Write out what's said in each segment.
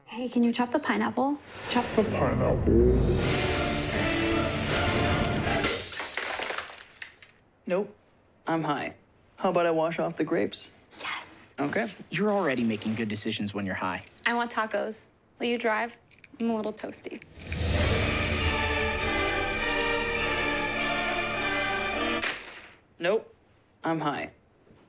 Hey, can you chop the pineapple? Chop the pineapple. Nope. I'm high. How about I wash off the grapes? Yes. Okay. You're already making good decisions when you're high. I want tacos. Will you drive? I'm a little toasty. Nope. I'm high.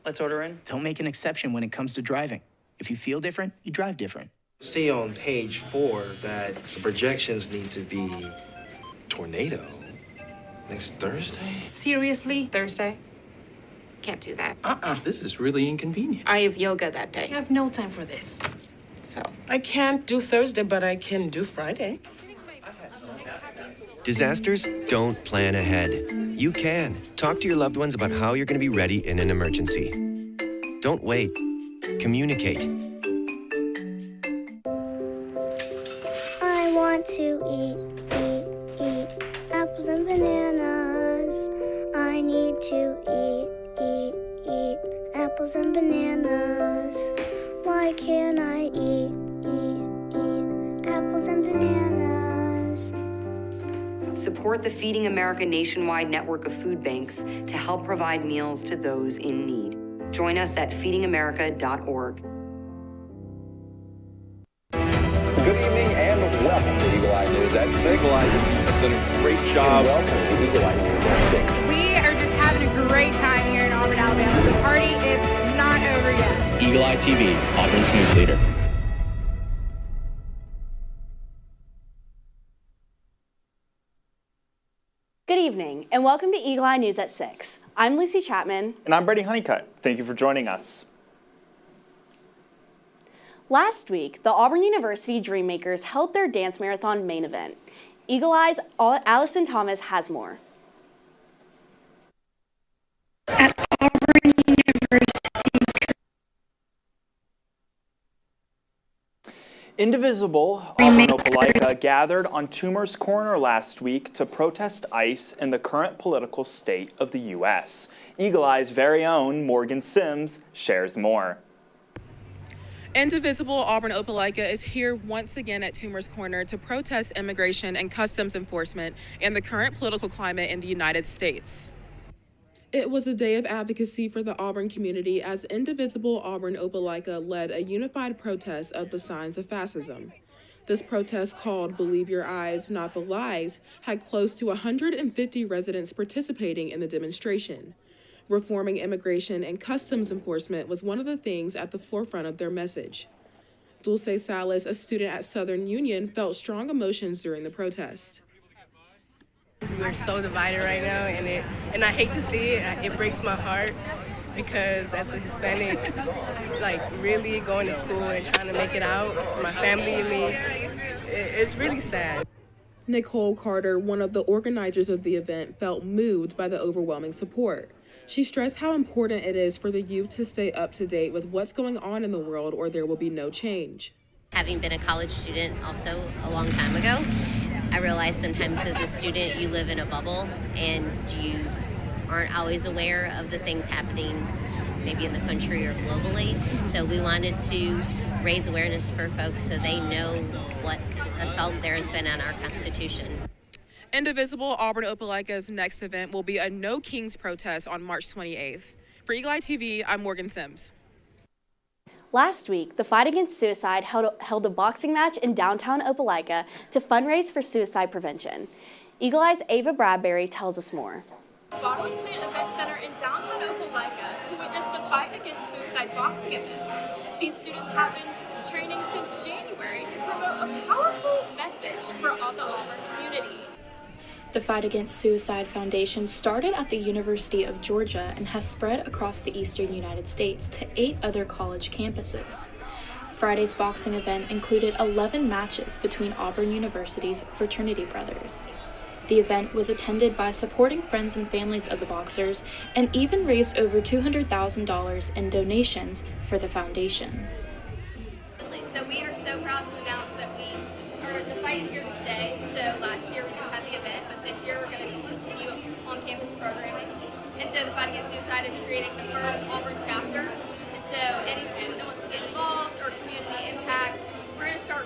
Let's order in. Don't make an exception when it comes to driving. If you feel different, you drive different. See on page 4 that the projections need to be tornado next Thursday. Seriously? Thursday? Can't do that. This is really inconvenient. I have yoga that day. I have no time for this. So. I can't do Thursday, but I can do Friday. Disasters don't plan ahead. You can. Talk to your loved ones about how you're going to be ready in an emergency. Don't wait. Communicate. I want to eat apples and bananas. I need to eat apples and bananas. Why can't I eat apples and bananas? Support the Feeding America nationwide network of food banks to help provide meals to those in need. Join us at feedingamerica.org. Good evening and welcome to Eagle Eye News at 6. Eagle Eye has done a great job. Welcome to Eagle Eye News at 6. We are just having a great time here in Auburn, Alabama. The party is not over yet. Eagle Eye TV, Auburn's news leader. Good evening, and welcome to Eagle Eye News at 6. I'm Lucy Chapman. And I'm Brady Honeycutt. Thank you for joining us. Last week, the Auburn University Dreammakers held their dance marathon main event. Eagle Eye's Allison Thomas has more. At Auburn University. Indivisible, Auburn Opelika gathered on Toomer's Corner last week to protest ICE and the current political state of the U.S. Eagle Eye's very own Morgan Sims shares more. Indivisible, Auburn Opelika is here once again at Toomer's Corner to protest immigration and customs enforcement and the current political climate in the United States. It was a day of advocacy for the Auburn community as Indivisible, Auburn Opelika led a unified protest of the signs of fascism. This protest, called Believe Your Eyes, Not the Lies, had close to 150 residents participating in the demonstration. Reforming immigration and customs enforcement was one of the things at the forefront of their message. Dulce Salas, a student at Southern Union, felt strong emotions during the protest. We're so divided right now, and I hate to see it. It breaks my heart because as a Hispanic, like really going to school and trying to make it out, my family and me, it's really sad. Nicole Carter, one of the organizers of the event, felt moved by the overwhelming support. She stressed how important it is for the youth to stay up to date with what's going on in the world or there will be no change. Having been a college student also a long time ago, I realized sometimes as a student you live in a bubble and you aren't always aware of the things happening maybe in the country or globally. So we wanted to raise awareness for folks so they know what assault there has been on our Constitution. Indivisible, Auburn Opelika's next event will be a No Kings protest on March 28th. For Eagle Eye TV, I'm Morgan Sims. Last week, the Fight Against Suicide held a boxing match in downtown Opelika to fundraise for suicide prevention. Eagle Eye's Ava Bradbury tells us more. Bottling Plant Event Center in downtown Opelika to witness the Fight Against Suicide boxing event. These students have been training since January to promote a powerful message for all the Auburn community. The Fight Against Suicide Foundation started at the University of Georgia and has spread across the eastern United States to 8 other college campuses. Friday's boxing event included 11 matches between Auburn University's fraternity brothers. The event was attended by supporting friends and families of the boxers and even raised over $200,000 in donations for the foundation. So we are so proud to announce that the fight is here to stay. So last year we just had the event, but this year we're going to continue on-campus programming. And so the Fight Against Suicide is creating the first Auburn chapter. And so any student that wants to get involved or community impact, we're going to start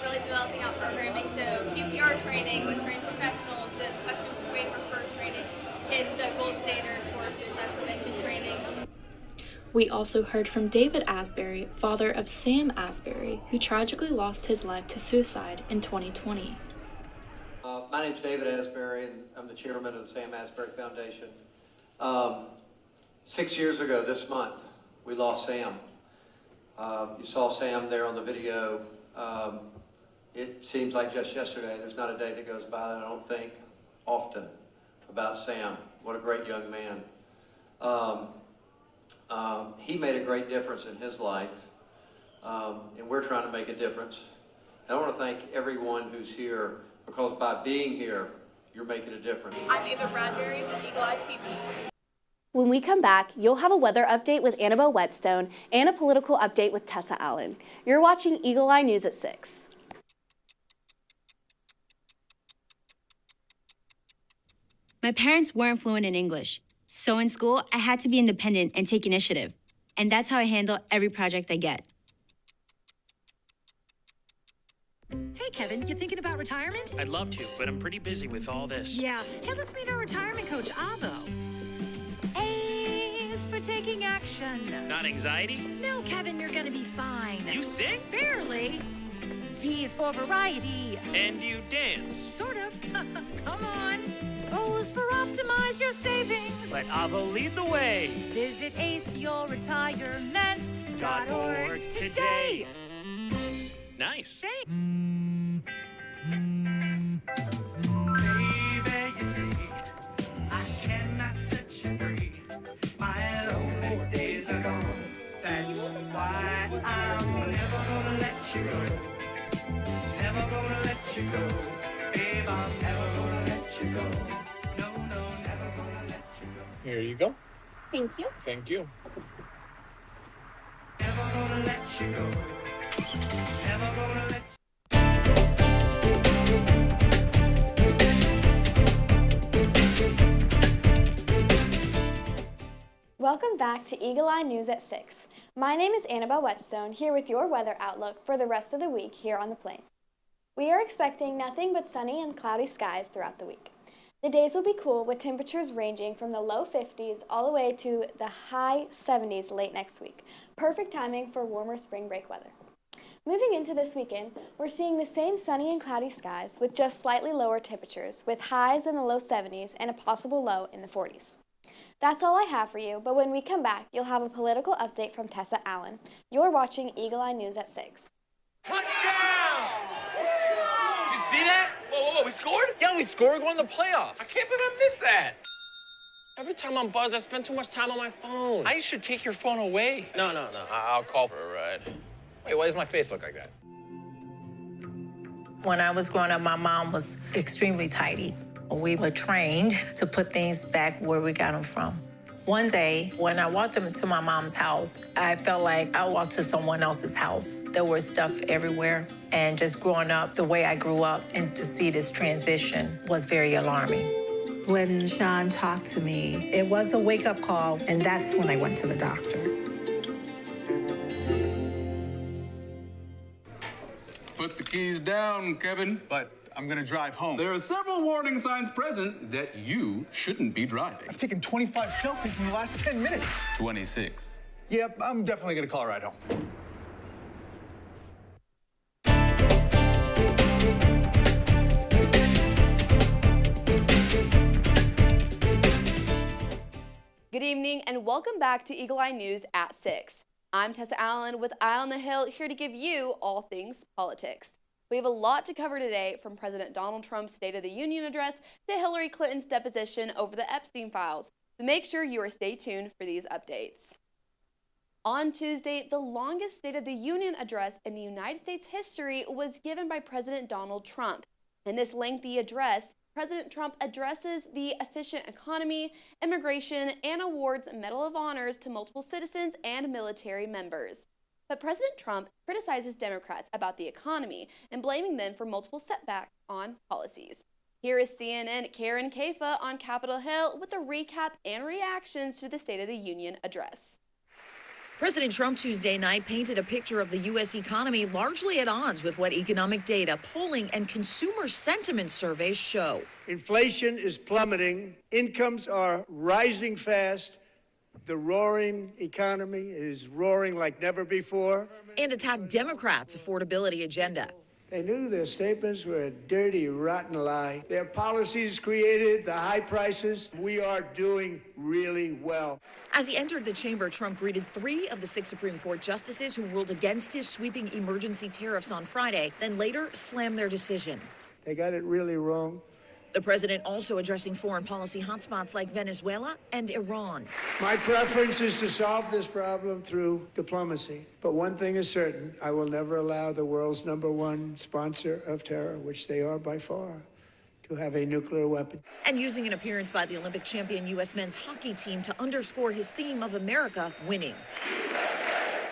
developing out programming. So QPR training with trained professionals, so those question persuade refer training is the gold standard for suicide prevention training. We also heard from David Asbury, father of Sam Asbury, who tragically lost his life to suicide in 2020. My name's David Asbury, and I'm the chairman of the Sam Asbury Foundation. 6 years ago this month, we lost Sam. You saw Sam there on the video. It seems like just yesterday. There's not a day that goes by that I don't think often about Sam. What a great young man. He made a great difference in his life, and we're trying to make a difference. And I want to thank everyone who's here, because by being here, you're making a difference. I'm Ava Bradbury with Eagle Eye TV. When we come back, you'll have a weather update with Annabelle Whetstone and a political update with Tessa Allen. You're watching Eagle Eye News at 6. My parents weren't fluent in English, so in school, I had to be independent and take initiative. And that's how I handle every project I get. Hey, Kevin, you thinking about retirement? I'd love to, but I'm pretty busy with all this. Yeah. Hey, let's meet our retirement coach, Avo. A is for taking action. Not anxiety? No, Kevin, you're gonna be fine. You sing? Barely. V is for variety. And you dance? Sort of. Come on. O is for optimize your savings. Let Avo lead the way. Visit aceyourretirement.org today. Nice. Here you go. Thank you. Thank you. Welcome back to Eagle Eye News at 6. My name is Annabelle Whetstone, here with your weather outlook for the rest of the week here on the plain. We are expecting nothing but sunny and cloudy skies throughout the week. The days will be cool, with temperatures ranging from the low 50s all the way to the high 70s late next week. Perfect timing for warmer spring break weather. Moving into this weekend, we're seeing the same sunny and cloudy skies with just slightly lower temperatures, with highs in the low 70s and a possible low in the 40s. That's all I have for you, but when we come back, you'll have a political update from Tessa Allen. You're watching Eagle Eye News at 6. Touchdown! Did you see that? Whoa, we scored? Yeah, we scored going to the playoffs. I can't believe I missed that. Every time I'm buzzed, I spend too much time on my phone. I should take your phone away. No. I'll call for a ride. Wait, why does my face look like that? When I was growing up, my mom was extremely tidy. We were trained to put things back where we got them from. One day, when I walked into my mom's house, I felt like I walked to someone else's house. There was stuff everywhere, and just growing up the way I grew up and to see this transition was very alarming. When Sean talked to me, it was a wake-up call, and that's when I went to the doctor. Put the keys down, Kevin. But I'm gonna drive home. There are several warning signs present that you shouldn't be driving. I've taken 25 selfies in the last 10 minutes. 26. Yep, I'm definitely gonna call a ride home. Good evening and welcome back to Eagle Eye News at 6. I'm Tessa Allen with Eye on the Hill, here to give you all things politics. We have a lot to cover today, from President Donald Trump's State of the Union address to Hillary Clinton's deposition over the Epstein files. So make sure you are stay tuned for these updates. On Tuesday, the longest State of the Union address in the United States history was given by President Donald Trump. In this lengthy address, President Trump addresses the efficient economy, immigration, and awards Medal of Honors to multiple citizens and military members. But President Trump criticizes Democrats about the economy and blaming them for multiple setbacks on policies. Here is CNN Karen Caifa on Capitol Hill with a recap and reactions to the State of the Union address. President Trump Tuesday night painted a picture of the U.S. economy largely at odds with what economic data, polling, and consumer sentiment surveys show. Inflation is plummeting. Incomes are rising fast. The roaring economy is roaring like never before. And attacked Democrats' affordability agenda. They knew their statements were a dirty, rotten lie. Their policies created the high prices. We are doing really well. As he entered the chamber, Trump greeted 3 of the 6 Supreme Court justices who ruled against his sweeping emergency tariffs on Friday, then later slammed their decision. They got it really wrong. The president also addressing foreign policy hotspots like Venezuela and Iran. My preference is to solve this problem through diplomacy. But one thing is certain, I will never allow the world's #1 sponsor of terror, which they are by far, to have a nuclear weapon. And using an appearance by the Olympic champion U.S. men's hockey team to underscore his theme of America winning.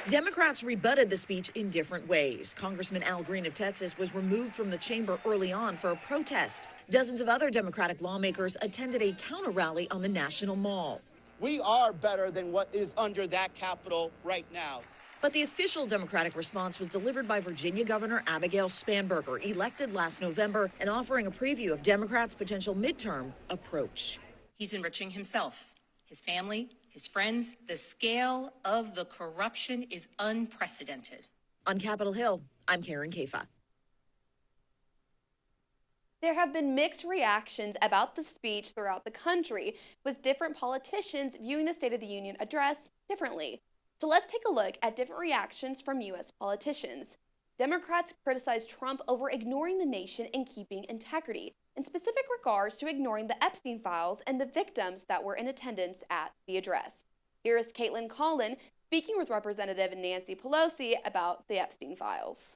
Democrats rebutted the speech in different ways. Congressman Al Green of Texas was removed from the chamber early on for a protest. Dozens of other Democratic lawmakers attended a counter rally on the National Mall. We are better than what is under that Capitol right now. But the official Democratic response was delivered by Virginia Governor Abigail Spanberger, elected last November, and offering a preview of Democrats' potential midterm approach. He's enriching himself, his family, his friends. The scale of the corruption is unprecedented. On Capitol Hill, I'm Karen Kafa. There have been mixed reactions about the speech throughout the country, with different politicians viewing the State of the Union address differently. So let's take a look at different reactions from U.S. politicians. Democrats criticized Trump over ignoring the nation and keeping integrity, in specific regards to ignoring the Epstein files and the victims that were in attendance at the address. Here is Caitlin Collin speaking with Representative Nancy Pelosi about the Epstein files.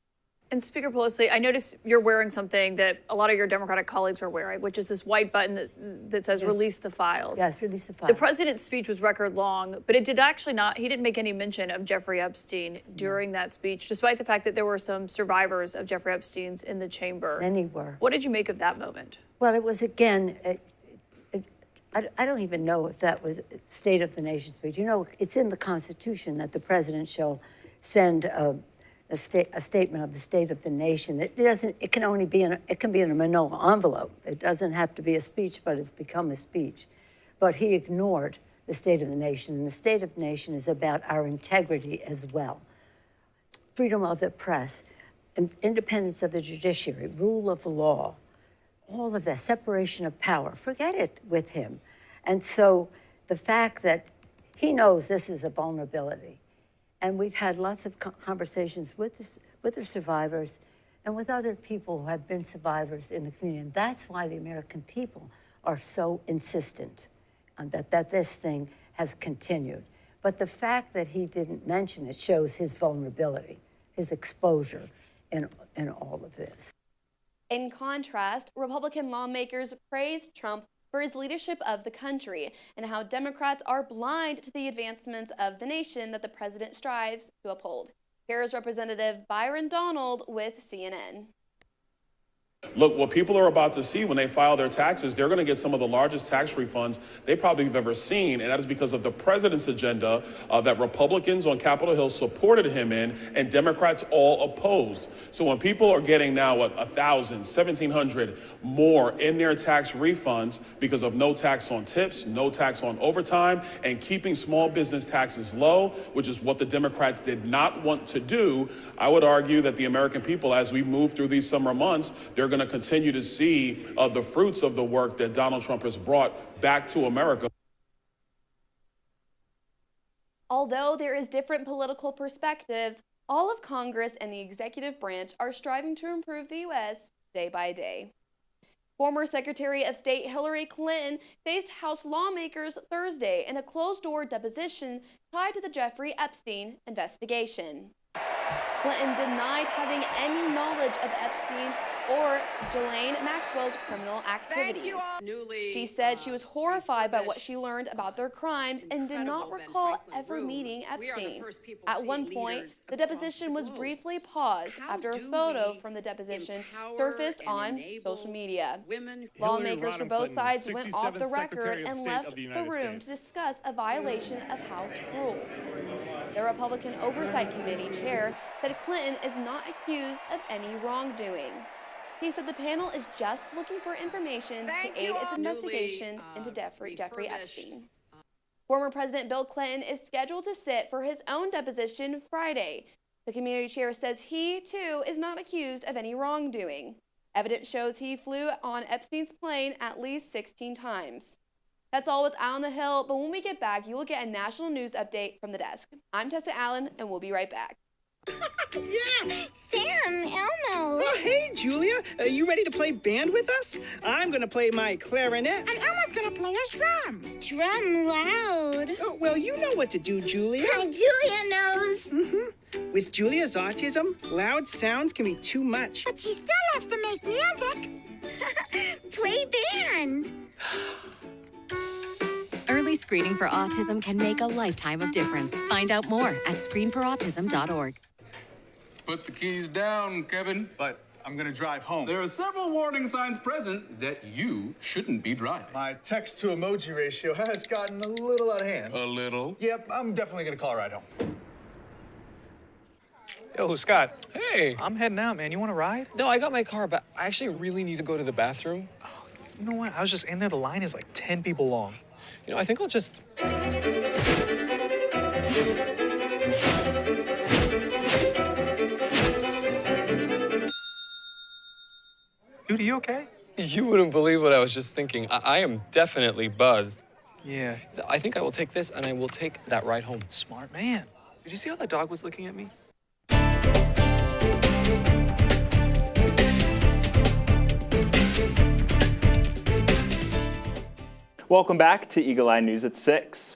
And Speaker Pelosi, I notice you're wearing something that a lot of your Democratic colleagues are wearing, which is this white button that says Yes. release the files. Yes, release the files. The president's speech was record long, but it did actually not, he didn't make any mention of Jeffrey Epstein during that speech, despite the fact that there were some survivors of Jeffrey Epstein's in the chamber. Many were. What did you make of that moment? Well, it was, again, I don't even know if that was a State of the Nation speech. You know, it's in the Constitution that the president shall send a statement of the state of the nation. It doesn't. It can only be it can be in a manila envelope. It doesn't have to be a speech, but it's become a speech. But he ignored the State of the Nation, and the State of the Nation is about our integrity as well. Freedom of the press, independence of the judiciary, rule of law, all of that, separation of power. Forget it with him. And so the fact that he knows this is a vulnerability. And we've had lots of conversations with the survivors and with other people who have been survivors in the community. And that's why the American people are so insistent on that this thing has continued. But the fact that he didn't mention it shows his vulnerability, his exposure in all of this. In contrast, Republican lawmakers praised Trump for his leadership of the country and how Democrats are blind to the advancements of the nation that the president strives to uphold. Here is Representative Byron Donald with CNN. Look, what people are about to see when they file their taxes, they're going to get some of the largest tax refunds they probably have ever seen, and that is because of the president's agenda that Republicans on Capitol Hill supported him in, and Democrats all opposed. So when people are getting now 1,000, 1,700 more in their tax refunds because of no tax on tips, no tax on overtime, and keeping small business taxes low, which is what the Democrats did not want to do, I would argue that the American people, as we move through these summer months, they're going to continue to see the fruits of the work that Donald Trump has brought back to America. Although there is different political perspectives, all of Congress and the executive branch are striving to improve the U.S. day by day. Former Secretary of State Hillary Clinton faced House lawmakers Thursday in a closed-door deposition tied to the Jeffrey Epstein investigation. Clinton denied having any knowledge of Epstein or Ghislaine Maxwell's criminal activities. She said she was horrified by what she learned about their crimes and did not recall ever meeting Epstein. At one point, the deposition was briefly paused after a photo from the deposition surfaced on social media. Lawmakers for both sides went off the record and left the room to discuss a violation of House rules. The Republican Oversight Committee chair said Clinton is not accused of any wrongdoing. He said the panel is just looking for information to aid its investigation into Jeffrey Epstein. Former President Bill Clinton is scheduled to sit for his own deposition Friday. The committee chair says he, too, is not accused of any wrongdoing. Evidence shows he flew on Epstein's plane at least 16 times. That's all with Eye on the Hill, but when we get back, you will get a national news update from the desk. I'm Tessa Allen, and we'll be right back. Yeah! Sam, Elmo! Oh, hey, Julia. Are you ready to play band with us? I'm gonna play my clarinet. And Elmo's gonna play his drum. Drum loud. Oh, well, you know what to do, Julia. Julia knows. With Julia's autism, loud sounds can be too much. But she still loves to make music. Play band. Early screening for autism can make a lifetime of difference. Find out more at screenforautism.org. Put the keys down, Kevin. But I'm gonna drive home. There are several warning signs present that you shouldn't be driving. My text to emoji ratio has gotten a little out of hand. A little? Yep, I'm definitely gonna call a ride home. Yo, Scott. Hey. I'm heading out, man. You want to ride? No, I got my car, but I actually really need to go to the bathroom. Oh, you know what? I was just in there. The line is like 10 people long. You know, I think I'll just... Dude, are you okay? You wouldn't believe what I was just thinking. I am definitely buzzed. Yeah. I think I will take this, and I will take that ride home. Smart man. Did you see how that dog was looking at me? Welcome back to Eagle Eye News at 6.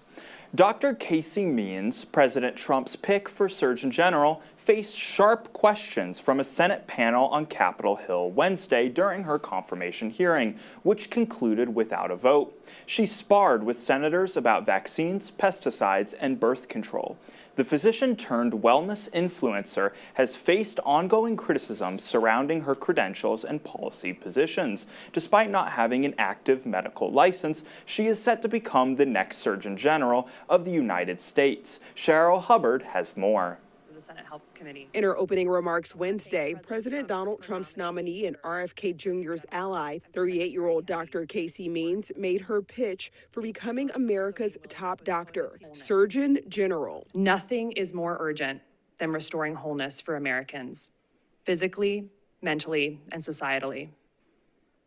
Dr. Casey Means, President Trump's pick for Surgeon General, faced sharp questions from a Senate panel on Capitol Hill Wednesday during her confirmation hearing, which concluded without a vote. She sparred with senators about vaccines, pesticides, and birth control. The physician-turned-wellness influencer has faced ongoing criticism surrounding her credentials and policy positions. Despite not having an active medical license, she is set to become the next Surgeon General of the United States. Cheryl Hubbard has more. The Senate Health Committee. In her opening remarks Wednesday, President Donald Trump's nominee and RFK Jr.'s ally, 38-year-old Dr. Casey Means, made her pitch for becoming America's top doctor, Surgeon General. Nothing is more urgent than restoring wholeness for Americans, physically, mentally, and societally.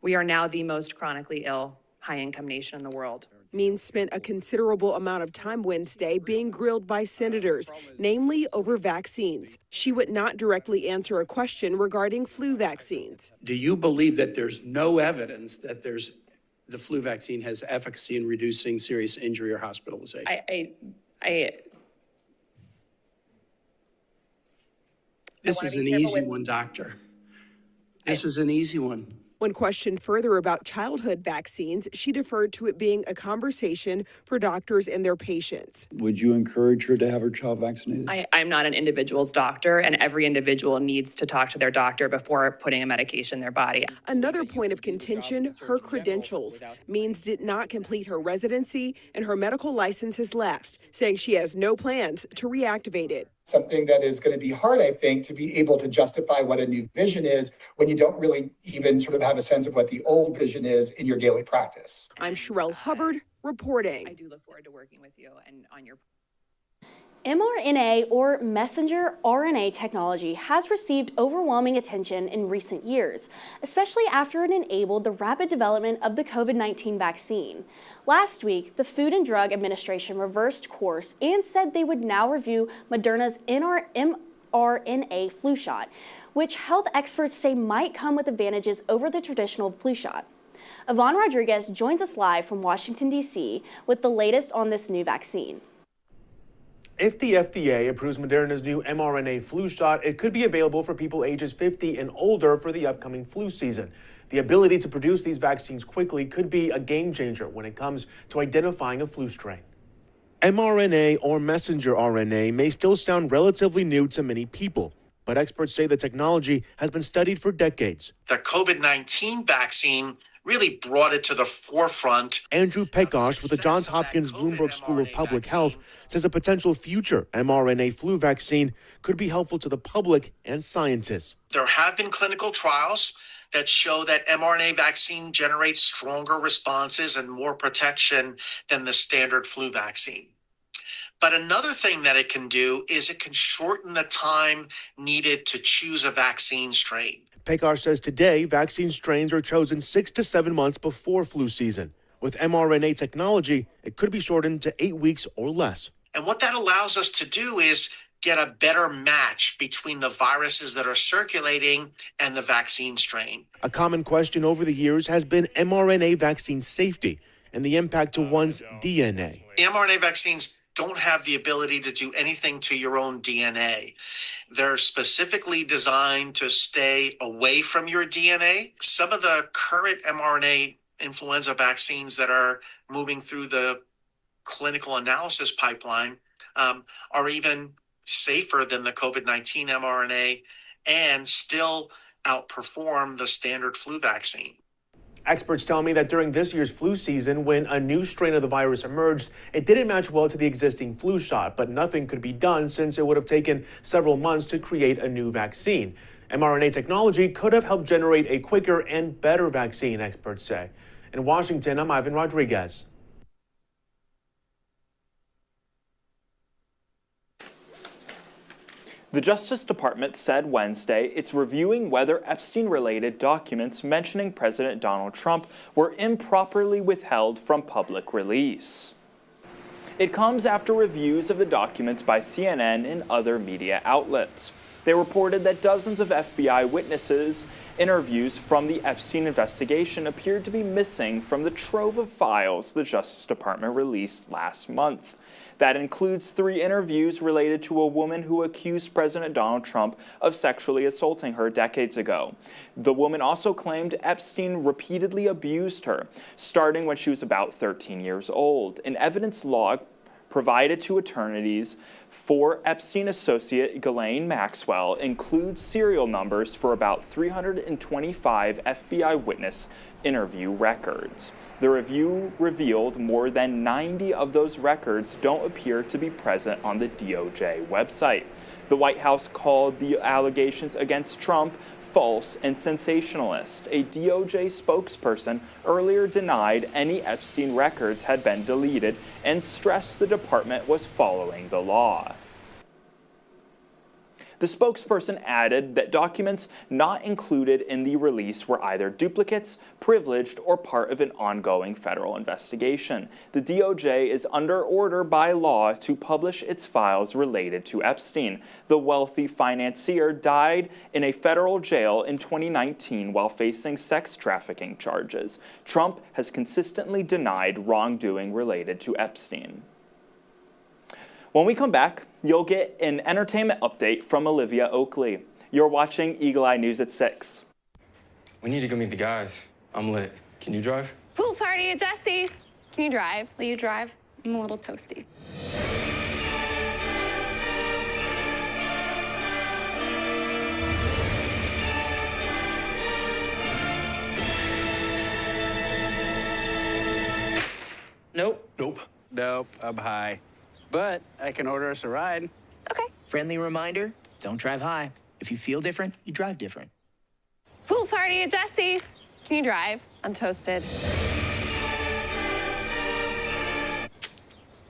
We are now the most chronically ill, high-income nation in the world. Means spent a considerable amount of time Wednesday being grilled by senators, namely over vaccines. She would not directly answer a question regarding flu vaccines. Do you believe that there's no evidence that the flu vaccine has efficacy in reducing serious injury or hospitalization? This is an easy one, doctor. This is an easy one. When questioned further about childhood vaccines, she deferred to it being a conversation for doctors and their patients. Would you encourage her to have her child vaccinated? I'm not an individual's doctor, and every individual needs to talk to their doctor before putting a medication in their body. Another point of contention, her credentials. Means did not complete her residency, and her medical license has lapsed, saying she has no plans to reactivate it. Something that is going to be hard, I think, to be able to justify what a new vision is when you don't really even sort of have a sense of what the old vision is in your daily practice. I'm Cheryl Hubbard reporting. I do look forward to working with you and on your... mRNA, or messenger RNA technology, has received overwhelming attention in recent years, especially after it enabled the rapid development of the COVID-19 vaccine. Last week, the Food and Drug Administration reversed course and said they would now review Moderna's mRNA flu shot, which health experts say might come with advantages over the traditional flu shot. Yvonne Rodriguez joins us live from Washington, D.C. with the latest on this new vaccine. If the FDA approves Moderna's new mRNA flu shot, it could be available for people ages 50 and older for the upcoming flu season. The ability to produce these vaccines quickly could be a game changer when it comes to identifying a flu strain. mRNA, or messenger RNA, may still sound relatively new to many people, but experts say the technology has been studied for decades. The COVID-19 vaccine really brought it to the forefront. Andrew Pekosh with the Johns Hopkins Bloomberg School of Public Health says a potential future mRNA flu vaccine could be helpful to the public and scientists. There have been clinical trials that show that mRNA vaccine generates stronger responses and more protection than the standard flu vaccine. But another thing that it can do is it can shorten the time needed to choose a vaccine strain. Pekosh says today, vaccine strains are chosen 6 to 7 months before flu season. With mRNA technology, it could be shortened to 8 weeks or less. And what that allows us to do is get a better match between the viruses that are circulating and the vaccine strain. A common question over the years has been mRNA vaccine safety and the impact to one's DNA. The mRNA vaccines don't have the ability to do anything to your own DNA. They're specifically designed to stay away from your DNA. Some of the current mRNA influenza vaccines that are moving through the clinical analysis pipeline are even safer than the COVID-19 mRNA and still outperform the standard flu vaccine. Experts tell me that during this year's flu season, when a new strain of the virus emerged, it didn't match well to the existing flu shot, but nothing could be done since it would have taken several months to create a new vaccine. mRNA technology could have helped generate a quicker and better vaccine, experts say. In Washington, I'm Ivan Rodriguez. The Justice Department said Wednesday it's reviewing whether Epstein-related documents mentioning President Donald Trump were improperly withheld from public release. It comes after reviews of the documents by CNN and other media outlets. They reported that dozens of FBI witnesses' interviews from the Epstein investigation appeared to be missing from the trove of files the Justice Department released last month. That includes 3 interviews related to a woman who accused President Donald Trump of sexually assaulting her decades ago. The woman also claimed Epstein repeatedly abused her, starting when she was about 13 years old. An evidence log provided to attorneys for Epstein associate Ghislaine Maxwell includes serial numbers for about 325 FBI witness interview records. The review revealed more than 90 of those records don't appear to be present on the DOJ website. The White House called the allegations against Trump false and sensationalist. A DOJ spokesperson earlier denied any Epstein records had been deleted and stressed the department was following the law. The spokesperson added that documents not included in the release were either duplicates, privileged, or part of an ongoing federal investigation. The DOJ is under order by law to publish its files related to Epstein. The wealthy financier died in a federal jail in 2019 while facing sex trafficking charges. Trump has consistently denied wrongdoing related to Epstein. When we come back, you'll get an entertainment update from Olivia Oakley. You're watching Eagle Eye News at 6. We need to go meet the guys. I'm lit. Can you drive? Pool party at Jesse's. Can you drive? Will you drive? I'm a little toasty. Nope. Nope, I'm high. But I can order us a ride. Okay. Friendly reminder, don't drive high. If you feel different, you drive different. Pool party at Jesse's. Can you drive? I'm toasted.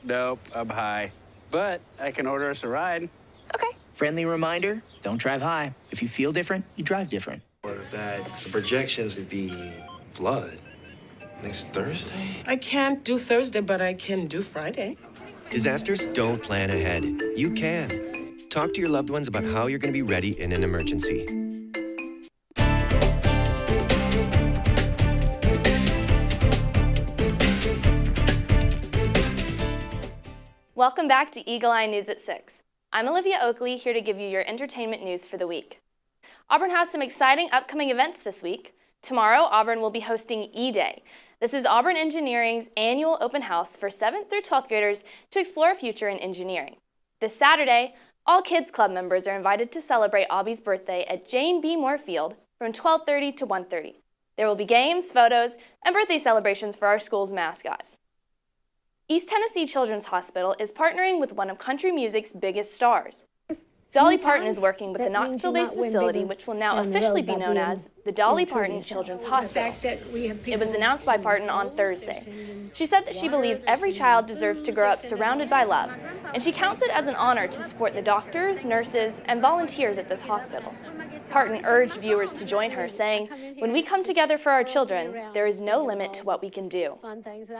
Nope, I'm high. But I can order us a ride. Okay. Friendly reminder, don't drive high. If you feel different, you drive different. Or that the projections would be flood next Thursday? I can't do Thursday, but I can do Friday. Disasters don't plan ahead. You can. Talk to your loved ones about how you're going to be ready in an emergency. Welcome back to Eagle Eye News at 6. I'm Olivia Oakley, here to give you your entertainment news for the week. Auburn has some exciting upcoming events this week. Tomorrow, Auburn will be hosting E-Day. This is Auburn Engineering's annual open house for 7th through 12th graders to explore a future in engineering. This Saturday, all Kids Club members are invited to celebrate Aubie's birthday at Jane B. Moore Field from 12:30 to 1:30. There will be games, photos, and birthday celebrations for our school's mascot. East Tennessee Children's Hospital is partnering with one of country music's biggest stars. Dolly Parton is working with the Knoxville-based facility, which will now officially be known as the Dolly Parton Children's Hospital. It was announced by Parton on Thursday. She said that she believes every child deserves to grow up surrounded by love, and she counts it as an honor to support the doctors, nurses, and volunteers at this hospital. Parton urged viewers to join her, saying, "When we come together for our children, there is no limit to what we can do."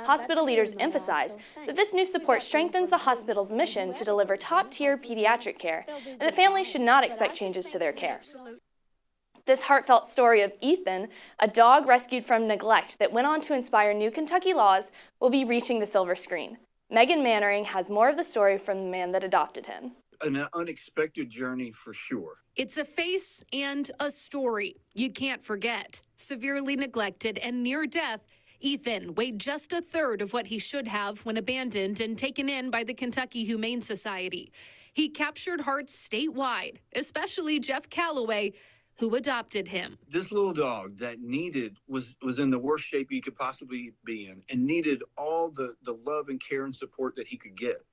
Hospital leaders emphasize that this new support strengthens the hospital's mission to deliver top-tier pediatric care, and that families should not expect changes to their care. This heartfelt story of Ethan, a dog rescued from neglect that went on to inspire new Kentucky laws, will be reaching the silver screen. Megan Mannering has more of the story from the man that adopted him. An unexpected journey for sure. It's a face and a story you can't forget. Severely neglected and near death, Ethan weighed just a third of what he should have when abandoned and taken in by the Kentucky Humane Society. He captured hearts statewide, especially Jeff Calloway, who adopted him. This little dog that was in the worst shape he could possibly be in and needed all the love and care and support that he could get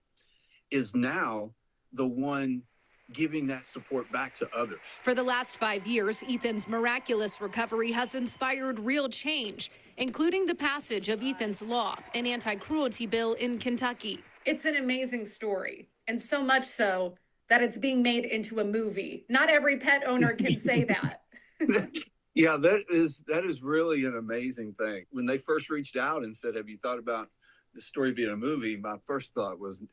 is now the one giving that support back to others. For the last 5 years, Ethan's miraculous recovery has inspired real change, including the passage of Ethan's Law, an anti-cruelty bill in Kentucky. It's an amazing story, and so much so that it's being made into a movie. Not every pet owner can say that. Yeah, that is really an amazing thing. When they first reached out and said, "Have you thought about the story being a movie?" My first thought was,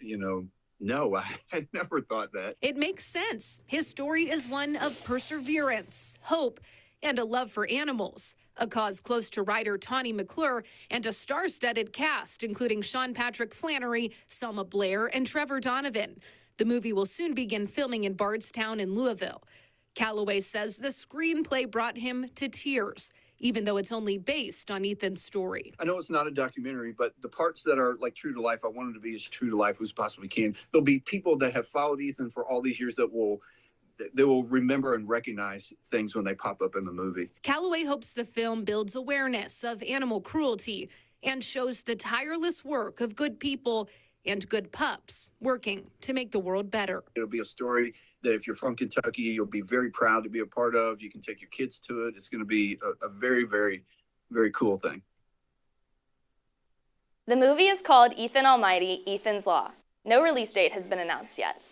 no, I had never thought that. It makes sense. His story is one of perseverance, hope, and a love for animals, a cause close to writer Tawny McClure and a star-studded cast, including Sean Patrick Flannery, Selma Blair, and Trevor Donovan. The movie will soon begin filming in Bardstown and Louisville. Calloway says the screenplay brought him to tears, even though it's only based on Ethan's story. I know it's not a documentary, but the parts that are like true to life, I wanted to be as true to life as possibly can. There'll be people that have followed Ethan for all these years that they will remember and recognize things when they pop up in the movie. Calloway hopes the film builds awareness of animal cruelty and shows the tireless work of good people and good pups working to make the world better. It'll be a story that if you're from Kentucky, you'll be very proud to be a part of. You can take your kids to it. It's going to be a very, very, very cool thing. The movie is called Ethan Almighty, Ethan's Law. No release date has been announced yet.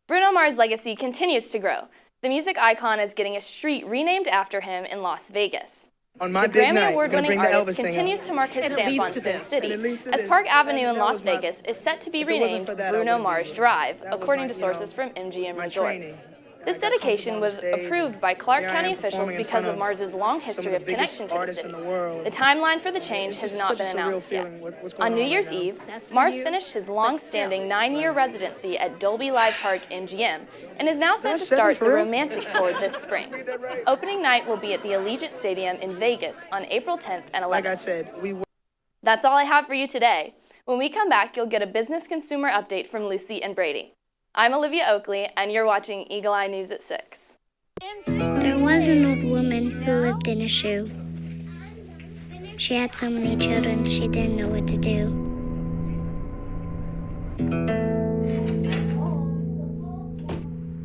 Bruno Mars' legacy continues to grow. The music icon is getting a street renamed after him in Las Vegas. On my The big Grammy night, Award-winning the artist Elvis thing continues up. to mark his And it stamp leads on to Sin this, City, and it leads to as this. Park Avenue in That Las was my- Vegas is set to be if it wasn't renamed for that, I Bruno wouldn't be Mars here. Drive, That was according my, to sources from MGM my Resorts. training. This I got dedication comfortable was on stage, approved by Clark here I County am officials performing in because front of of Mars's long some history of of the biggest connection to the artists city. in the world. The timeline for the change has not such been a surreal announced yet. feeling, what's going On New on Year's right now. Eve, That's for Mars you, finished his but long-standing 9-year residency at Dolby Live Park MGM and is now set to That's seven start for the real? Romantic Tour this spring. Opening night will be at the Allegiant Stadium in Vegas on April 10th and 11th. Like I said, That's all I have for you today. When we come back, you'll get a business consumer update from Lucy and Brady. I'm Olivia Oakley, and you're watching Eagle Eye News at 6. There was an old woman who lived in a shoe. She had so many children, she didn't know what to do.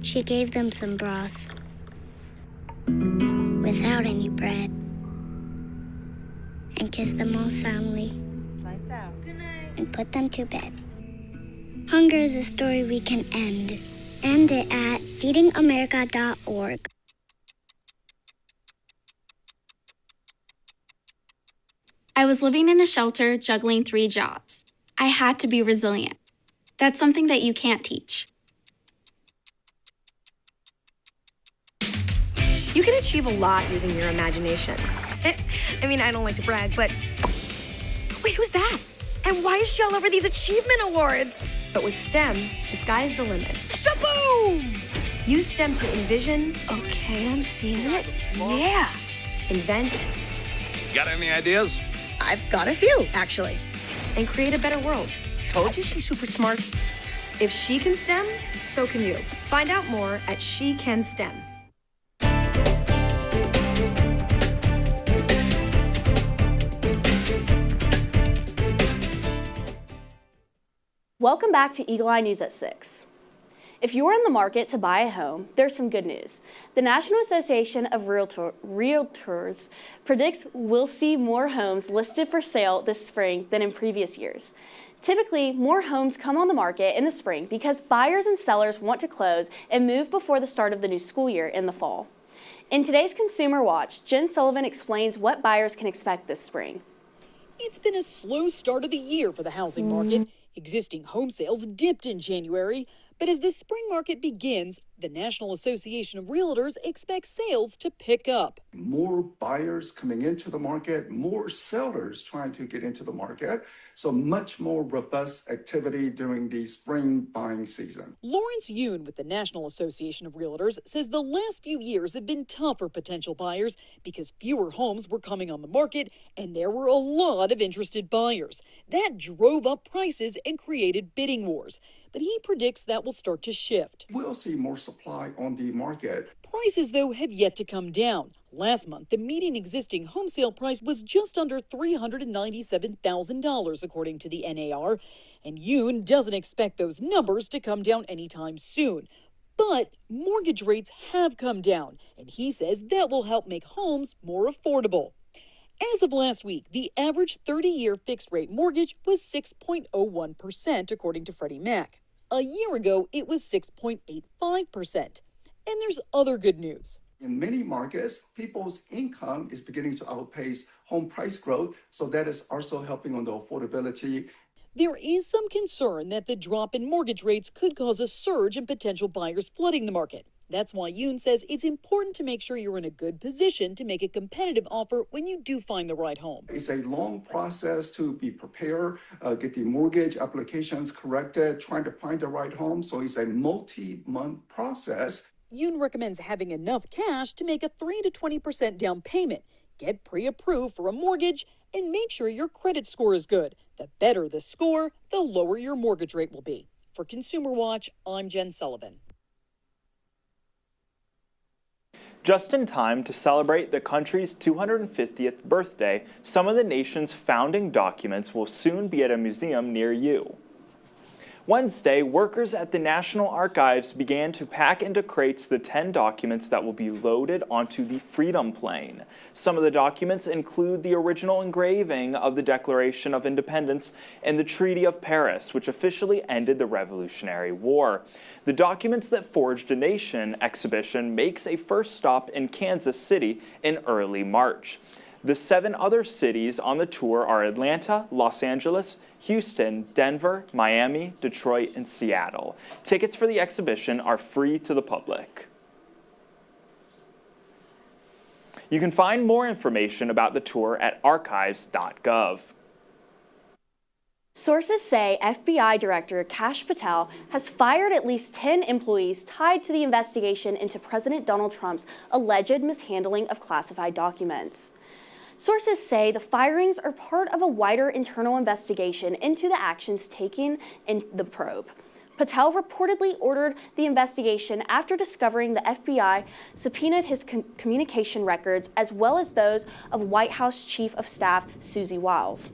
She gave them some broth without any bread and kissed them all soundly and put them to bed. Hunger is a story we can end. End it at feedingamerica.org. I was living in a shelter, juggling 3 jobs. I had to be resilient. That's something that you can't teach. You can achieve a lot using your imagination. I mean, I don't like to brag, but... Wait, who's that? And why is she all over these achievement awards? But with STEM, the sky's the limit. Shaboom! Use STEM to envision. Okay, I'm seeing it. Yeah. Invent. Got any ideas? I've got a few, actually. And create a better world. Told you she's super smart. If she can STEM, so can you. Find out more at SheCanSTEM. Welcome back to Eagle Eye News at 6. If you're in the market to buy a home, there's some good news. The National Association of Realtors predicts we'll see more homes listed for sale this spring than in previous years. Typically, more homes come on the market in the spring because buyers and sellers want to close and move before the start of the new school year in the fall. In today's Consumer Watch, Jen Sullivan explains what buyers can expect this spring. It's been a slow start of the year for the housing market. Existing home sales dipped in January, but as the spring market begins, the National Association of Realtors expects sales to pick up. More buyers coming into the market, more sellers trying to get into the market. So much more robust activity during the spring buying season. Lawrence Yoon with the National Association of Realtors says the last few years have been tough for potential buyers because fewer homes were coming on the market and there were a lot of interested buyers. That drove up prices and created bidding wars. But he predicts that will start to shift. We'll see more supply on the market. Prices, though, have yet to come down. Last month, the median existing home sale price was just under $397,000, according to the NAR. And Yoon doesn't expect those numbers to come down anytime soon. But mortgage rates have come down, and he says that will help make homes more affordable. As of last week, the average 30-year fixed-rate mortgage was 6.01%, according to Freddie Mac. A year ago, it was 6.85%. And there's other good news. In many markets, people's income is beginning to outpace home price growth, so that is also helping on the affordability. There is some concern that the drop in mortgage rates could cause a surge in potential buyers flooding the market. That's why Yoon says it's important to make sure you're in a good position to make a competitive offer when you do find the right home. It's a long process to be prepared, get the mortgage applications corrected, trying to find the right home. So it's a multi-month process. Yoon recommends having enough cash to make a 3 to 20% down payment, get pre-approved for a mortgage, and make sure your credit score is good. The better the score, the lower your mortgage rate will be. For Consumer Watch, I'm Jen Sullivan. Just in time to celebrate the country's 250th birthday, some of the nation's founding documents will soon be at a museum near you. Wednesday, workers at the National Archives began to pack into crates the 10 documents that will be loaded onto the Freedom Plane. Some of the documents include the original engraving of the Declaration of Independence and the Treaty of Paris, which officially ended the Revolutionary War. The Documents That Forged a Nation exhibition makes a first stop in Kansas City in early March. The 7 other cities on the tour are Atlanta, Los Angeles, Houston, Denver, Miami, Detroit, and Seattle. Tickets for the exhibition are free to the public. You can find more information about the tour at archives.gov. Sources say FBI Director Kash Patel has fired at least 10 employees tied to the investigation into President Donald Trump's alleged mishandling of classified documents. Sources say the firings are part of a wider internal investigation into the actions taken in the probe. Patel reportedly ordered the investigation after discovering the FBI subpoenaed his communication records as well as those of White House Chief of Staff Susie Wiles.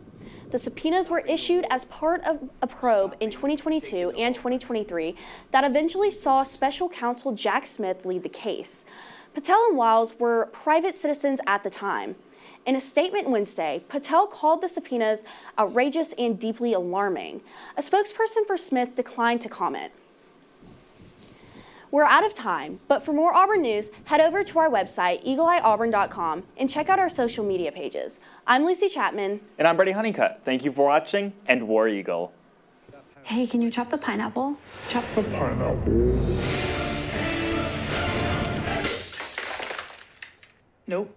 The subpoenas were issued as part of a probe in 2022 and 2023 that eventually saw Special Counsel Jack Smith lead the case. Patel and Wiles were private citizens at the time. In a statement Wednesday, Patel called the subpoenas outrageous and deeply alarming. A spokesperson for Smith declined to comment. We're out of time, but for more Auburn news, head over to our website, eagleeyeauburn.com, and check out our social media pages. I'm Lucy Chapman. And I'm Brady Honeycutt. Thank you for watching, and War Eagle. Hey, can you chop the pineapple? Chop the pineapple. Nope.